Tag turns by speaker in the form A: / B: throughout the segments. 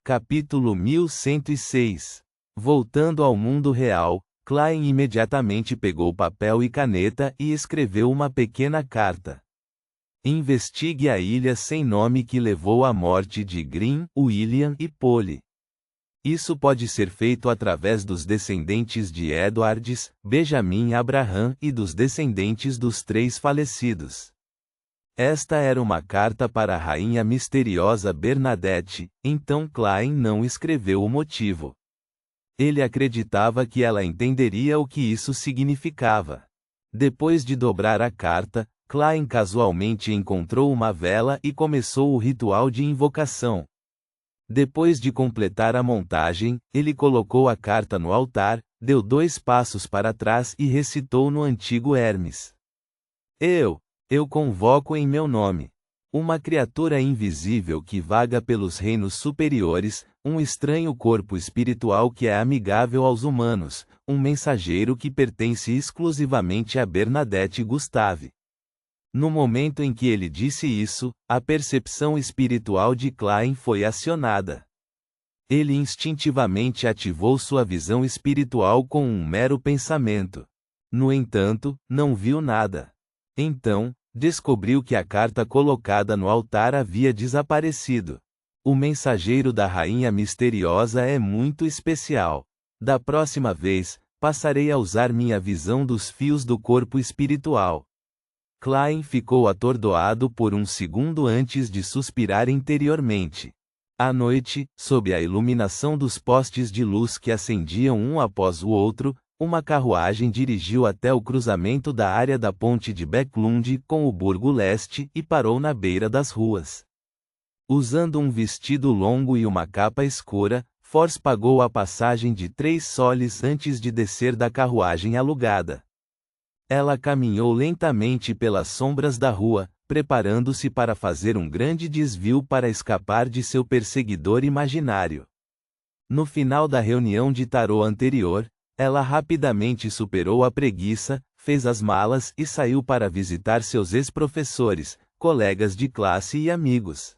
A: Capítulo 1106. Voltando ao mundo real, Klein imediatamente pegou papel e caneta e escreveu uma pequena carta. Investigue a ilha sem nome que levou à morte de Green, William e Polly. Isso pode ser feito através dos descendentes de Edwards, Benjamin Abraham e dos descendentes dos 3 falecidos. Esta era uma carta para a rainha misteriosa Bernadette, então Klein não escreveu o motivo. Ele acreditava que ela entenderia o que isso significava. Depois de dobrar a carta, Klein casualmente encontrou uma vela e começou o ritual de invocação. Depois de completar a montagem, ele colocou a carta no altar, deu 2 passos para trás e recitou no antigo Hermes. Eu convoco em meu nome. Uma criatura invisível que vaga pelos reinos superiores, um estranho corpo espiritual que é amigável aos humanos, um mensageiro que pertence exclusivamente a Bernadette Gustave. No momento em que ele disse isso, a percepção espiritual de Klein foi acionada. Ele instintivamente ativou sua visão espiritual com um mero pensamento. No entanto, não viu nada. Então, descobriu que a carta colocada no altar havia desaparecido. O mensageiro da rainha misteriosa é muito especial. Da próxima vez, passarei a usar minha visão dos fios do corpo espiritual. Klein ficou atordoado por um segundo antes de suspirar interiormente. À noite, sob a iluminação dos postes de luz que acendiam um após o outro, uma carruagem dirigiu até o cruzamento da área da ponte de Bäcklund com o Burgo Leste e parou na beira das ruas. Usando um vestido longo e uma capa escura, Force pagou a passagem de 3 soles antes de descer da carruagem alugada. Ela caminhou lentamente pelas sombras da rua, preparando-se para fazer um grande desvio para escapar de seu perseguidor imaginário. No final da reunião de tarô anterior, ela rapidamente superou a preguiça, fez as malas e saiu para visitar seus ex-professores, colegas de classe e amigos.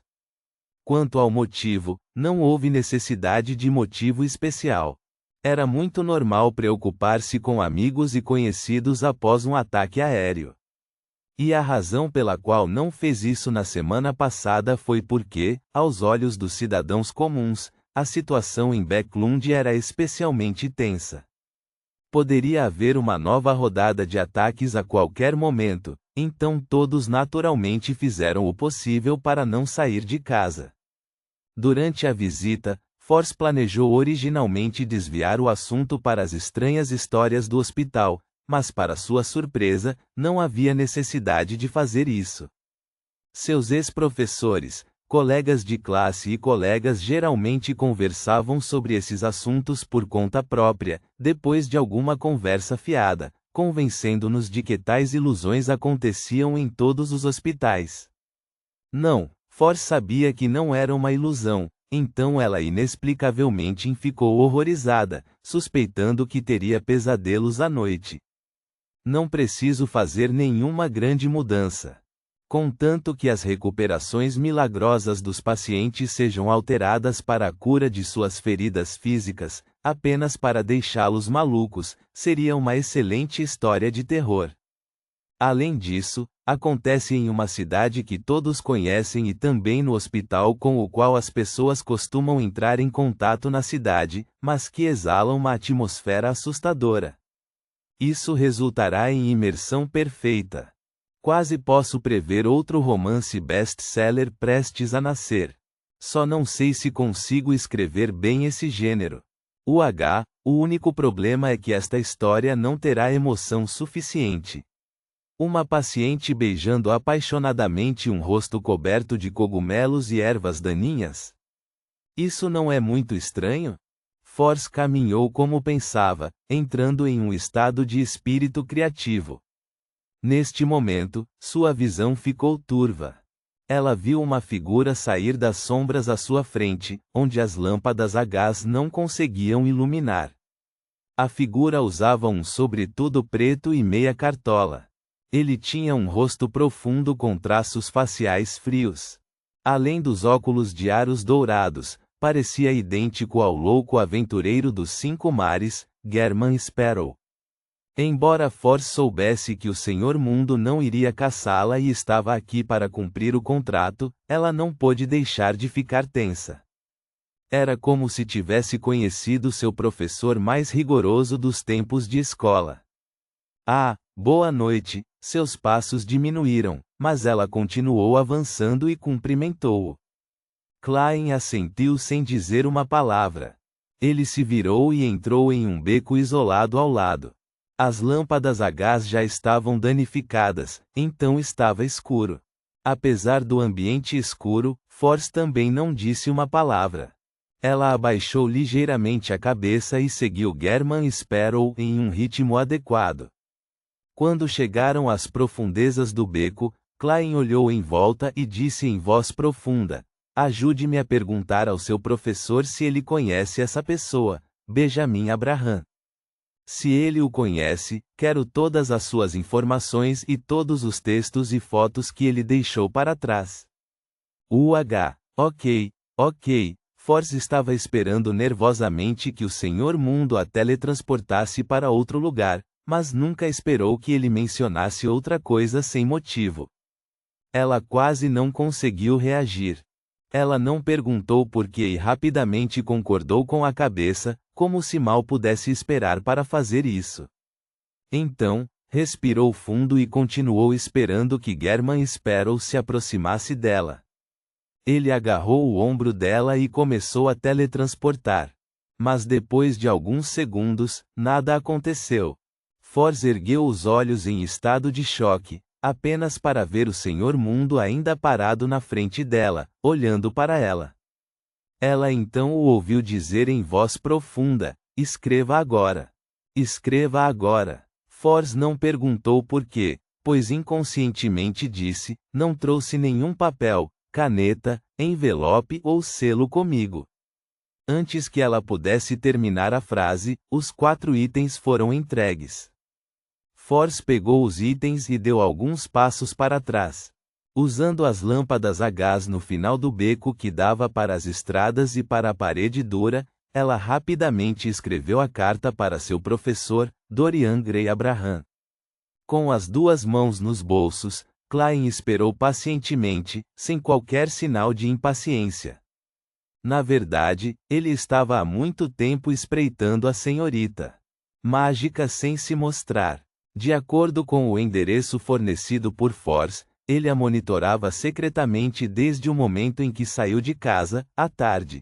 A: Quanto ao motivo, não houve necessidade de motivo especial. Era muito normal preocupar-se com amigos e conhecidos após um ataque aéreo. E a razão pela qual não fez isso na semana passada foi porque, aos olhos dos cidadãos comuns, a situação em Bäcklund era especialmente tensa. Poderia haver uma nova rodada de ataques a qualquer momento, então todos naturalmente fizeram o possível para não sair de casa. Durante a visita, Force planejou originalmente desviar o assunto para as estranhas histórias do hospital, mas para sua surpresa, não havia necessidade de fazer isso. Seus ex-professores, colegas de classe e colegas geralmente conversavam sobre esses assuntos por conta própria, depois de alguma conversa fiada, convencendo-nos de que tais ilusões aconteciam em todos os hospitais. Não, Force sabia que não era uma ilusão, então ela inexplicavelmente ficou horrorizada, suspeitando que teria pesadelos à noite. Não preciso fazer nenhuma grande mudança. Contanto que as recuperações milagrosas dos pacientes sejam alteradas para a cura de suas feridas físicas, apenas para deixá-los malucos, seria uma excelente história de terror. Além disso, acontece em uma cidade que todos conhecem e também no hospital com o qual as pessoas costumam entrar em contato na cidade, mas que exala uma atmosfera assustadora. Isso resultará em imersão perfeita. Quase posso prever outro romance best-seller prestes a nascer. Só não sei se consigo escrever bem esse gênero. O único problema é que esta história não terá emoção suficiente. Uma paciente beijando apaixonadamente um rosto coberto de cogumelos e ervas daninhas? Isso não é muito estranho? Force caminhou como pensava, entrando em um estado de espírito criativo. Neste momento, sua visão ficou turva. Ela viu uma figura sair das sombras à sua frente, onde as lâmpadas a gás não conseguiam iluminar. A figura usava um sobretudo preto e meia cartola. Ele tinha um rosto profundo com traços faciais frios. Além dos óculos de aros dourados, parecia idêntico ao louco aventureiro dos 5 mares, German Sparrow. Embora Force soubesse que o Senhor Mundo não iria caçá-la e estava aqui para cumprir o contrato, ela não pôde deixar de ficar tensa. Era como se tivesse conhecido seu professor mais rigoroso dos tempos de escola. Ah, boa noite. Seus passos diminuíram, mas ela continuou avançando e cumprimentou-o. Klein assentiu sem dizer uma palavra. Ele se virou e entrou em um beco isolado ao lado. As lâmpadas a gás já estavam danificadas, então estava escuro. Apesar do ambiente escuro, Force também não disse uma palavra. Ela abaixou ligeiramente a cabeça e seguiu German Sparrow em um ritmo adequado. Quando chegaram às profundezas do beco, Klein olhou em volta e disse em voz profunda: "Ajude-me a perguntar ao seu professor se ele conhece essa pessoa, Benjamin Abraham. Se ele o conhece, quero todas as suas informações e todos os textos e fotos que ele deixou para trás." Ok. Force estava esperando nervosamente que o Senhor Mundo a teletransportasse para outro lugar, mas nunca esperou que ele mencionasse outra coisa sem motivo. Ela quase não conseguiu reagir. Ela não perguntou por quê e rapidamente concordou com a cabeça, como se mal pudesse esperar para fazer isso. Então, respirou fundo e continuou esperando que German Sparrow se aproximasse dela. Ele agarrou o ombro dela e começou a teletransportar. Mas depois de alguns segundos, nada aconteceu. Force ergueu os olhos em estado de choque, apenas para ver o Senhor Mundo ainda parado na frente dela, olhando para ela. Ela então o ouviu dizer em voz profunda: "Escreva agora. Escreva agora." Force não perguntou por quê, pois inconscientemente disse: "Não trouxe nenhum papel, caneta, envelope ou selo comigo." Antes que ela pudesse terminar a frase, os 4 itens foram entregues. Force pegou os itens e deu alguns passos para trás. Usando as lâmpadas a gás no final do beco que dava para as estradas e para a parede dura, ela rapidamente escreveu a carta para seu professor, Dorian Gray Abraham. Com as 2 mãos nos bolsos, Klein esperou pacientemente, sem qualquer sinal de impaciência. Na verdade, ele estava há muito tempo espreitando a senhorita Mágica sem se mostrar. De acordo com o endereço fornecido por Force, ele a monitorava secretamente desde o momento em que saiu de casa, à tarde.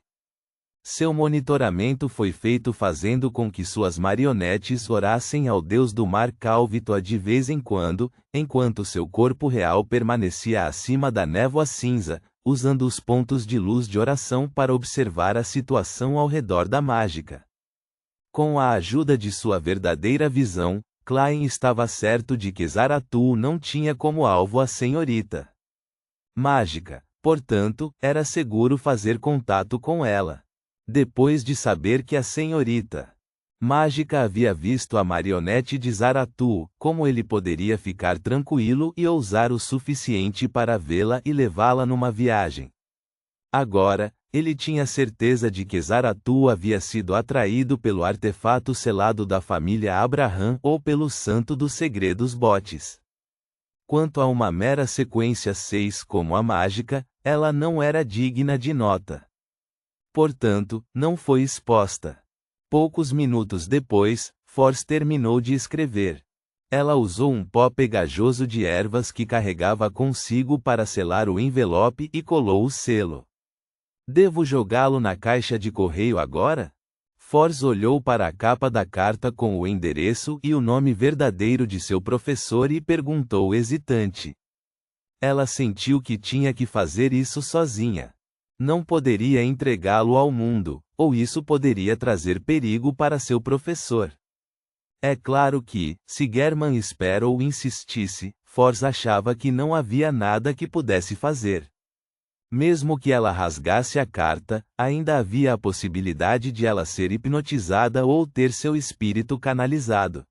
A: Seu monitoramento foi feito fazendo com que suas marionetes orassem ao deus do mar Calvitoa de vez em quando, enquanto seu corpo real permanecia acima da névoa cinza, usando os pontos de luz de oração para observar a situação ao redor da mágica. Com a ajuda de sua verdadeira visão, Klein estava certo de que Zaratu não tinha como alvo a senhorita Mágica, portanto, era seguro fazer contato com ela. Depois de saber que a senhorita Mágica havia visto a marionete de Zaratu, como ele poderia ficar tranquilo e ousar o suficiente para vê-la e levá-la numa viagem? Agora, ele tinha certeza de que Zaratu havia sido atraído pelo artefato selado da família Abraham ou pelo santo dos segredos Botes. Quanto a uma mera sequência 6 como a mágica, ela não era digna de nota. Portanto, não foi exposta. Poucos minutos depois, Force terminou de escrever. Ela usou um pó pegajoso de ervas que carregava consigo para selar o envelope e colou o selo. Devo jogá-lo na caixa de correio agora? Force olhou para a capa da carta com o endereço e o nome verdadeiro de seu professor e perguntou hesitante. Ela sentiu que tinha que fazer isso sozinha. Não poderia entregá-lo ao mundo, ou isso poderia trazer perigo para seu professor. É claro que, se German Sparrow insistisse, Force achava que não havia nada que pudesse fazer. Mesmo que ela rasgasse a carta, ainda havia a possibilidade de ela ser hipnotizada ou ter seu espírito canalizado.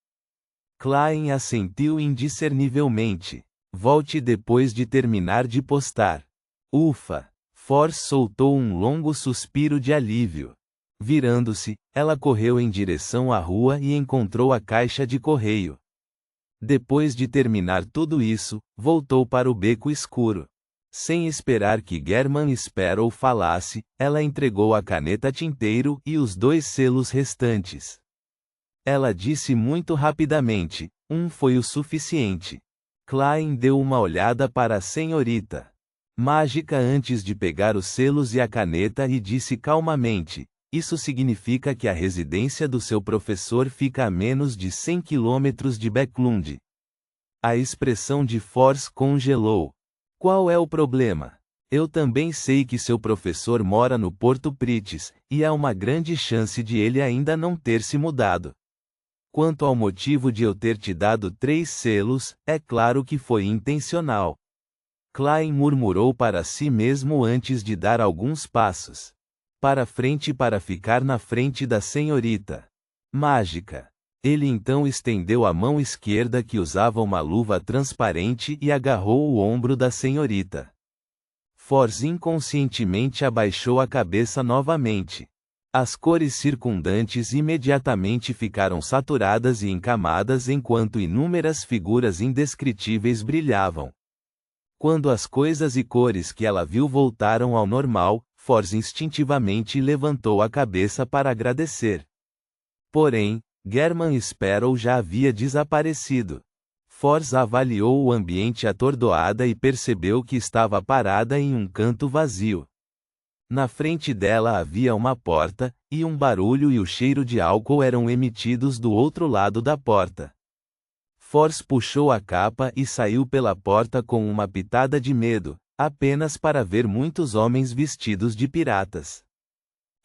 A: Klein assentiu indiscernivelmente. Volte depois de terminar de postar. Ufa! Force soltou um longo suspiro de alívio. Virando-se, ela correu em direção à rua e encontrou a caixa de correio. Depois de terminar tudo isso, voltou para o beco escuro. Sem esperar que German Sparrow falasse, ela entregou a caneta tinteiro e os 2 selos restantes. Ela disse muito rapidamente: foi o suficiente. Klein deu uma olhada para a senhorita Mágica antes de pegar os selos e a caneta e disse calmamente: isso significa que a residência do seu professor fica a menos de 100 quilômetros de Backlund. A expressão de Force congelou. Qual é o problema? Eu também sei que seu professor mora no Porto Pritis, e há uma grande chance de ele ainda não ter se mudado. Quanto ao motivo de eu ter te dado 3 selos, é claro que foi intencional. Klein murmurou para si mesmo antes de dar alguns passos para frente para ficar na frente da senhorita Mágica. Ele então estendeu a mão esquerda que usava uma luva transparente e agarrou o ombro da senhorita. Force inconscientemente abaixou a cabeça novamente. As cores circundantes imediatamente ficaram saturadas e encamadas enquanto inúmeras figuras indescritíveis brilhavam. Quando as coisas e cores que ela viu voltaram ao normal, Force instintivamente levantou a cabeça para agradecer. Porém, German Sparrow já havia desaparecido. Force avaliou o ambiente atordoada e percebeu que estava parada em um canto vazio. Na frente dela havia uma porta, e um barulho e o cheiro de álcool eram emitidos do outro lado da porta. Force puxou a capa e saiu pela porta com uma pitada de medo, apenas para ver muitos homens vestidos de piratas.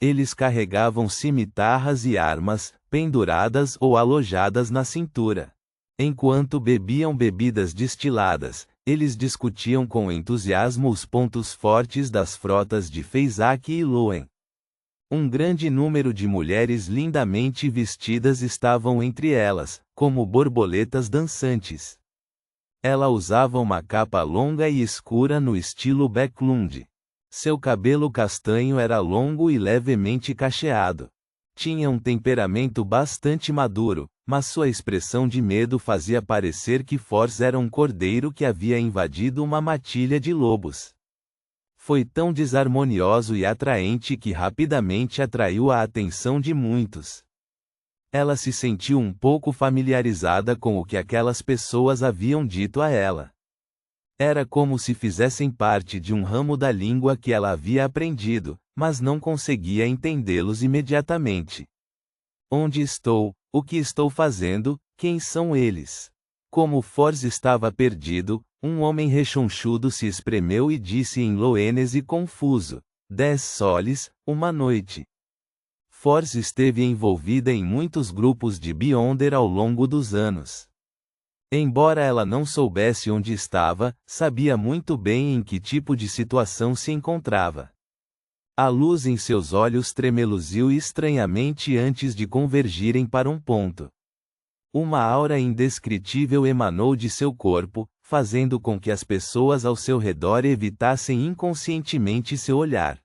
A: Eles carregavam cimitarras e armas, penduradas ou alojadas na cintura. Enquanto bebiam bebidas destiladas, eles discutiam com entusiasmo os pontos fortes das frotas de Feisak e Loen. Um grande número de mulheres lindamente vestidas estavam entre elas, como borboletas dançantes. Ela usava uma capa longa e escura no estilo Backlund. Seu cabelo castanho era longo e levemente cacheado. Tinha um temperamento bastante maduro, mas sua expressão de medo fazia parecer que Force era um cordeiro que havia invadido uma matilha de lobos. Foi tão desarmonioso e atraente que rapidamente atraiu a atenção de muitos. Ela se sentiu um pouco familiarizada com o que aquelas pessoas haviam dito a ela. Era como se fizessem parte de um ramo da língua que ela havia aprendido, mas não conseguia entendê-los imediatamente. Onde estou? O que estou fazendo? Quem são eles? Como Force estava perdido, um homem rechonchudo se espremeu e disse em loenese confuso: 10 soles, uma noite. Force esteve envolvida em muitos grupos de Beyonder ao longo dos anos. Embora ela não soubesse onde estava, sabia muito bem em que tipo de situação se encontrava. A luz em seus olhos tremeluziu estranhamente antes de convergirem para um ponto. Uma aura indescritível emanou de seu corpo, fazendo com que as pessoas ao seu redor evitassem inconscientemente seu olhar.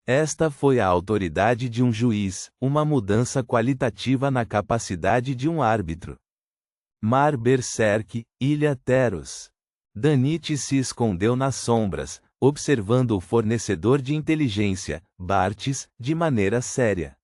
A: Esta foi a autoridade de um juiz, uma mudança qualitativa na capacidade de um árbitro. Mar Berserk, Ilha Teros. Danite se escondeu nas sombras, observando o fornecedor de inteligência, Bartis, de maneira séria.